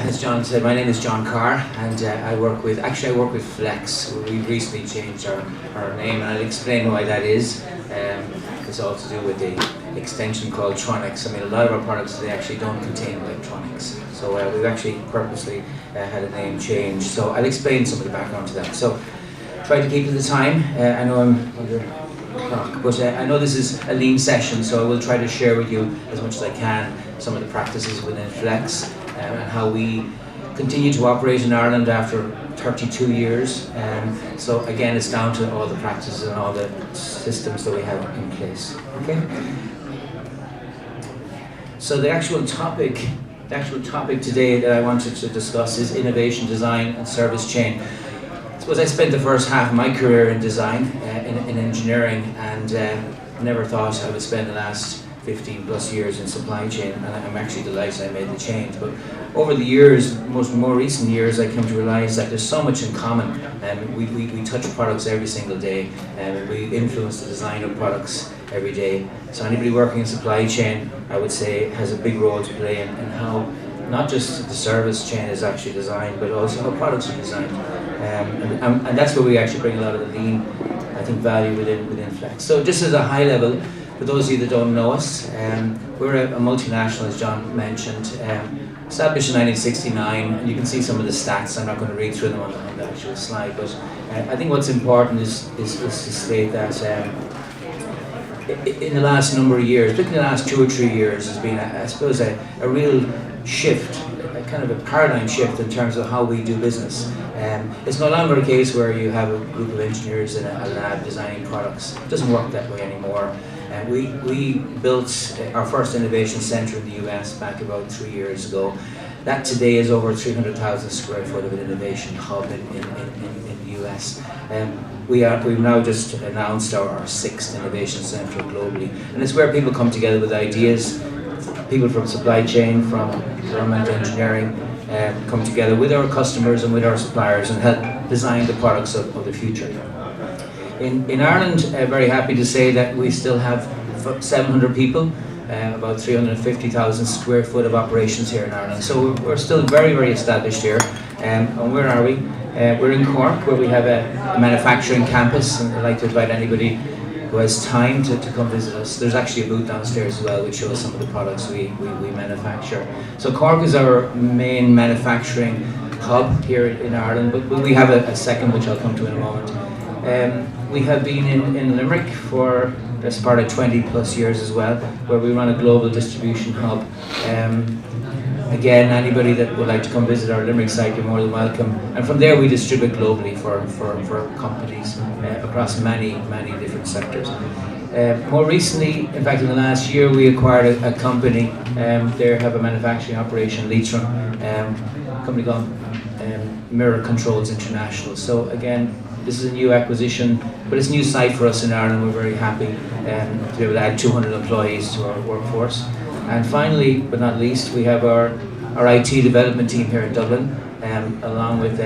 as John said, my name is John Carr, and I work with Flex. We've recently changed our name, and I'll explain why that is. It's all to do with the extension called Tronics. I mean, a lot of our products today actually don't contain electronics, so we've actually purposely had a name change. So I'll explain some of the background to that. So try to keep to the time. I know I'm under clock, but I know this is a lean session, so I will try to share with you as much as I can some of the practices within Flex and how we continue to operate in Ireland after 32 years. So again, it's down to all the practices and all the systems that we have in place. Okay. So the actual topic today that I wanted to discuss is innovation, design, and service chain. I suppose I spent the first half of my career in design, in engineering, and never thought I would spend the last 15 plus years in supply chain, and I'm actually delighted I made the change. But over the years, more recent years, I came to realize that there's so much in common. We touch products every single day, and we influence the design of products every day. So anybody working in supply chain, I would say, has a big role to play in how not just the service chain is actually designed, but also how products are designed. And that's where we actually bring a lot of the lean, I think, value within Flex. So just as a high level, for those of you that don't know us, we're a multinational, as John mentioned, established in 1969, and you can see some of the stats. I'm not going to read through them on the actual slide, but I think what's important is to state that in the last number of years, particularly the last 2 or 3 years, has been, I suppose, a real shift, a kind of a paradigm shift in terms of how we do business. It's no longer a case where you have a group of engineers in a lab designing products. It doesn't work that way anymore. We built our first innovation centre in the US back about 3 years ago. That today is over 300,000 square foot of an innovation hub in the US. We've now just announced our 6th innovation centre globally, and it's where people come together with ideas. People from supply chain, from government engineering, come together with our customers and with our suppliers and help design the products of the future. In Ireland, very happy to say that we still have 700 people, about 350,000 square foot of operations here in Ireland. So we're still very, very established here. And where are we? We're in Cork, where we have a manufacturing campus, and I'd like to invite anybody who has time to come visit us. There's actually a booth downstairs as well, which shows some of the products we manufacture. So Cork is our main manufacturing hub here in Ireland, but we have a second, which I'll come to in a moment. We have been in Limerick for best part of 20 plus years as well, where we run a global distribution hub. Again, anybody that would like to come visit our Limerick site, you're more than welcome. And from there we distribute globally for companies across many different sectors. More recently, in fact in the last year, we acquired a company. They have a manufacturing operation, Leitrim, a company called Mirror Controls International. So again, this is a new acquisition, but it's a new site for us in Ireland. We're very happy to be able to add 200 employees to our workforce. And finally, but not least, we have our IT development team here in Dublin, along with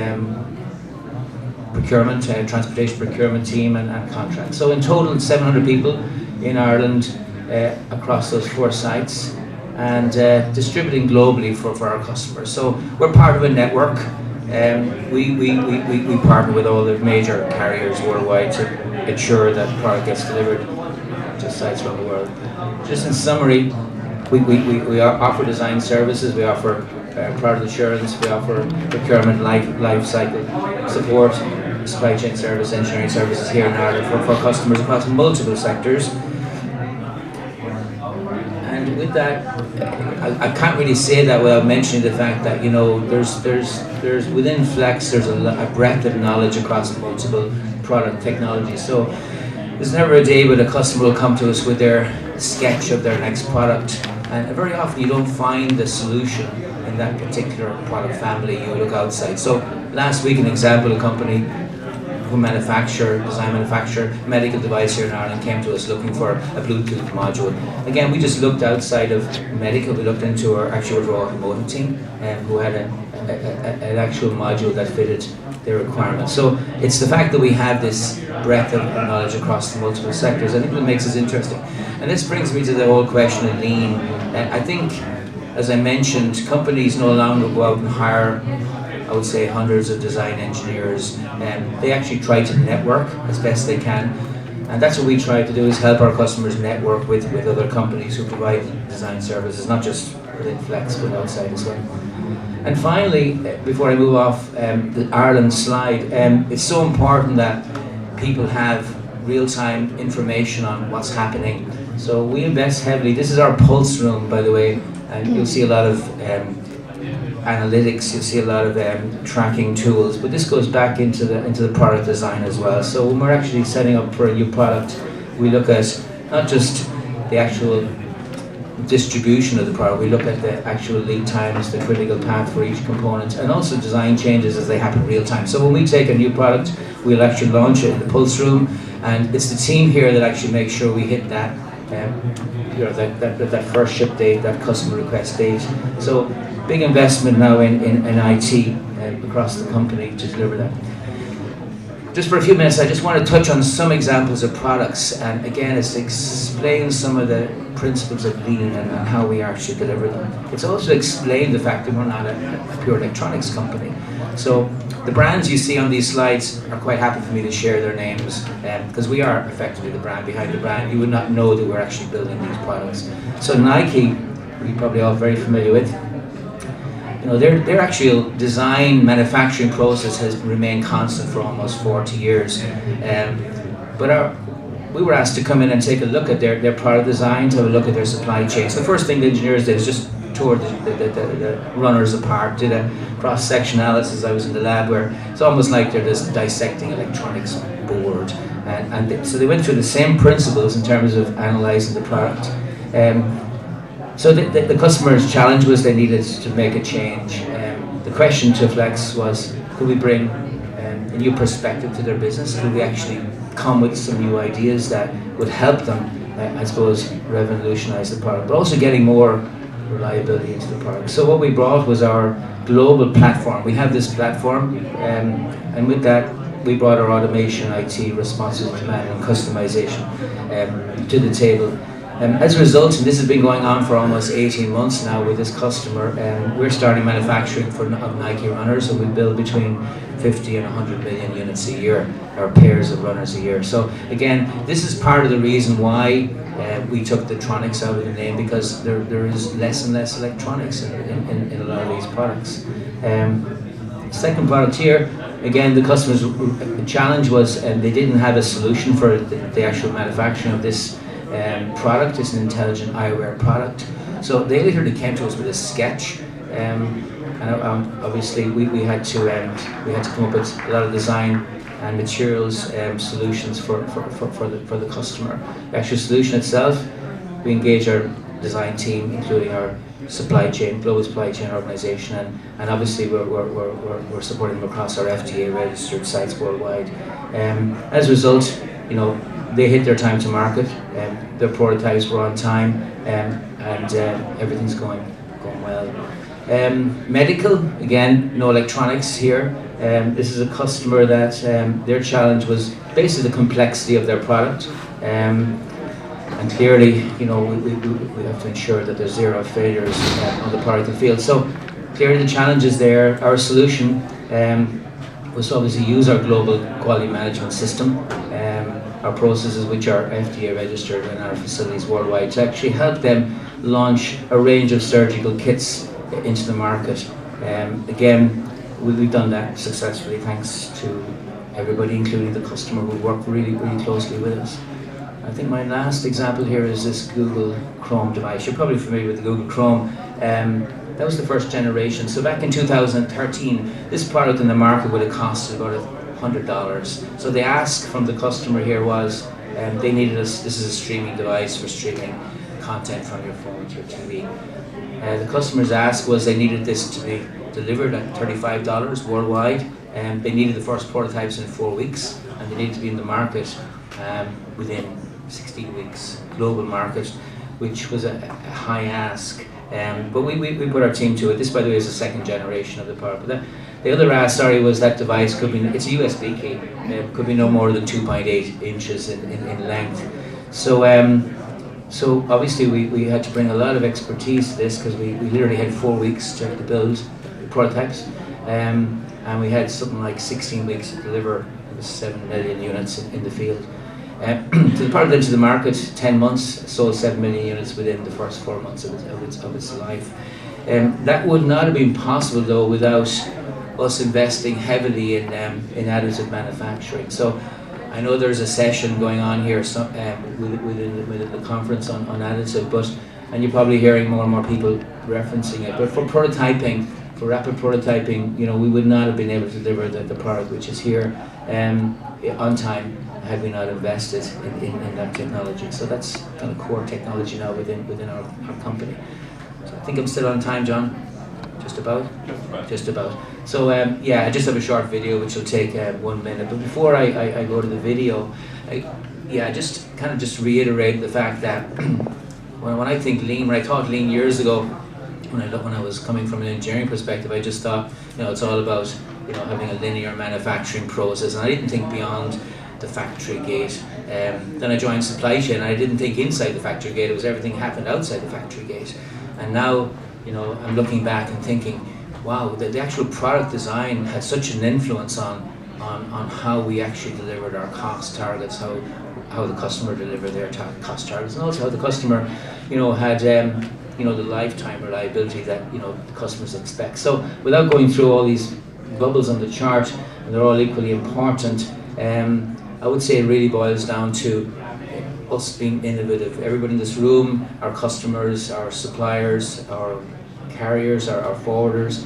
procurement, transportation procurement team and contracts. So in total, 700 people in Ireland across those 4 sites, and distributing globally for our customers. So we're part of a network. We partner with all the major carriers worldwide to ensure that product gets delivered to sites around the world. Just in summary, we offer design services, we offer product assurance, we offer procurement life cycle support, supply chain service, engineering services here in Ireland for customers across multiple sectors. And with that, I can't really say that without mentioning the fact that, you know, there's within Flex there's a breadth of knowledge across multiple product technologies. So there's never a day when a customer will come to us with their sketch of their next product, and very often you don't find the solution in that particular product family. You look outside. So last week, an example, a company who design manufacture medical device here in Ireland came to us looking for a Bluetooth module. Again, we just looked outside of medical. We looked into our automotive team, who had an actual module that fitted their requirements. So it's the fact that we have this breadth of knowledge across the multiple sectors, I think, that makes us interesting. And this brings me to the whole question of lean. I think as I mentioned, companies no longer go out and hire, I would say, hundreds of design engineers. They actually try to network as best they can. And that's what we try to do, is help our customers network with other companies who provide design services, not just within Flex, but outside as well. And finally, before I move off the Ireland slide, it's so important that people have real-time information on what's happening. So we invest heavily. This is our pulse room, by the way, and you'll see a lot of analytics, you'll see a lot of tracking tools, but this goes back into the product design as well. So when we're actually setting up for a new product, we look at not just the actual distribution of the product, we look at the actual lead times, the critical path for each component, and also design changes as they happen real time. So when we take a new product, we'll actually launch it in the pulse room, and it's the team here that actually makes sure we hit that that first ship date, that customer request date. So big investment now in IT across the company to deliver that. Just for a few minutes, I just want to touch on some examples of products, and again, it's to explain some of the principles of lean and how we actually deliver them. It's also to explain the fact that we're not a pure electronics company. So the brands you see on these slides are quite happy for me to share their names, because we are effectively the brand behind the brand. You would not know that we're actually building these products. So Nike, you're probably all very familiar with. You know, their actual design manufacturing process has remained constant for almost 40 years. But we were asked to come in and take a look at their product design, to have a look at their supply chain. So the first thing the engineers did is just tore the runners apart, did a cross-section analysis. I was in the lab where it's almost like they're just dissecting electronics board. So they went through the same principles in terms of analysing the product. So the customer's challenge was they needed to make a change. The question to Flex was, could we bring a new perspective to their business? Could we actually come with some new ideas that would help them, I suppose, revolutionize the product, but also getting more reliability into the product. So what we brought was our global platform. We have this platform, and with that, we brought our automation, IT, responsive demand, and customization to the table. As a result, and this has been going on for almost 18 months now with this customer, we're starting manufacturing of Nike runners, and we build between 50 and 100 million units a year, or pairs of runners a year. So again, this is part of the reason why we took the tronics out of the name, because there is less and less electronics in a lot of these products. Second product here, again, the customer's challenge was they didn't have a solution for the actual manufacturing of this product. It's an intelligent eyewear product. So they literally came to us with a sketch, and obviously we had to come up with a lot of design and materials solutions for the customer. The actual solution itself, we engage our design team, including our supply chain, global supply chain organization, and obviously we're supporting them across our FDA registered sites worldwide. As a result, you know, they hit their time to market, their prototypes were on time, and everything's going well. Medical, again, no electronics here. This is a customer that their challenge was basically the complexity of their product, and clearly, you know, we have to ensure that there's zero failures on the product and field. So clearly the challenge is there. Our solution was to obviously use our global quality management system, our processes which are FDA registered in our facilities worldwide, to actually help them launch a range of surgical kits into the market. Again, we've done that successfully thanks to everybody, including the customer, who worked really closely with us. I think my last example here is this Google Chrome device. You're probably familiar with the Google Chrome. That was the first generation. So back in 2013, this product in the market would have costed about $100. So the ask from the customer here was, they needed us, this is a streaming device for streaming content from your phone to your TV. The customer's ask was they needed this to be delivered at $35 worldwide, and they needed the first prototypes in 4 weeks, and they needed to be in the market within 16 weeks, global market, which was a high ask. But we put our team to it. This, by the way, is the second generation of the product. But the other ask, was that device could be, it's a USB key, could be no more than 2.8 inches in length. So So obviously we had to bring a lot of expertise to this, because we literally had 4 weeks to build prototypes, and we had something like 16 weeks to deliver 7 million units in the field. So the product into the market, 10 months, sold 7 million units within the first 4 months of its life. That would not have been possible though without us investing heavily in additive manufacturing. So I know there's a session going on here within the conference on additive, and you're probably hearing more and more people referencing it. But for prototyping, for rapid prototyping, we would not have been able to deliver the product which is here on time had we not invested in that technology. So that's kind of core technology now within our company. So I think I'm still on time, John. Just about? Just about. So I just have a short video which will take 1 minute. But before I go to the video, just reiterate the fact that when I think lean, when I thought lean years ago, when I was coming from an engineering perspective, I just thought, it's all about having a linear manufacturing process, and I didn't think beyond the factory gate. Then I joined supply chain, and I didn't think inside the factory gate. It was everything happened outside the factory gate. And now, I'm looking back and thinking, wow, the actual product design had such an influence on how we actually delivered our cost targets, how the customer delivered their cost targets, and also how the customer, had the lifetime reliability that the customers expect. So without going through all these bubbles on the chart, and they're all equally important, I would say it really boils down to us being innovative. Everybody in this room, our customers, our suppliers, our carriers, our forwarders,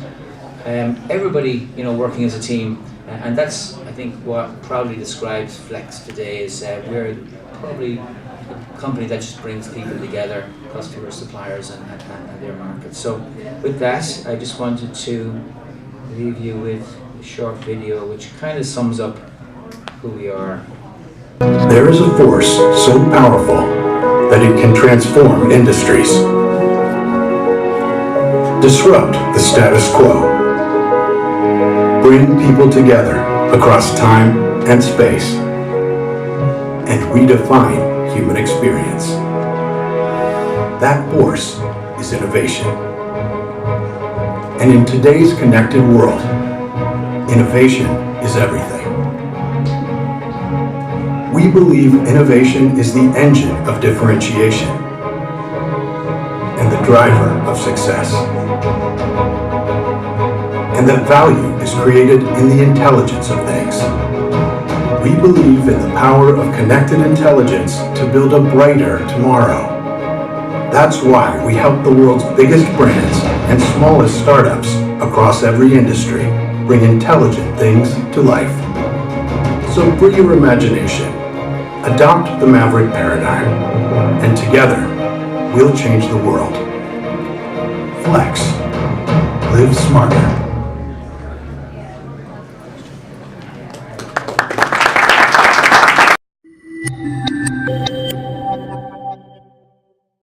everybody working as a team, and that's I think what proudly describes Flex today. Is we're probably a company that just brings people together, customers, suppliers, and their markets. So with that, I just wanted to leave you with a short video which kind of sums up who we are. There is a force so powerful that it can transform industries, disrupt the status quo, bring people together across time and space, and redefine human experience. That force is innovation. And in today's connected world, innovation is everything. We believe innovation is the engine of differentiation and the driver of success, and that value is created in the intelligence of things. We believe in the power of connected intelligence to build a brighter tomorrow. That's why we help the world's biggest brands and smallest startups across every industry bring intelligent things to life. So free your imagination, adopt the Maverick paradigm, and together we'll change the world. Flex. Live smarter.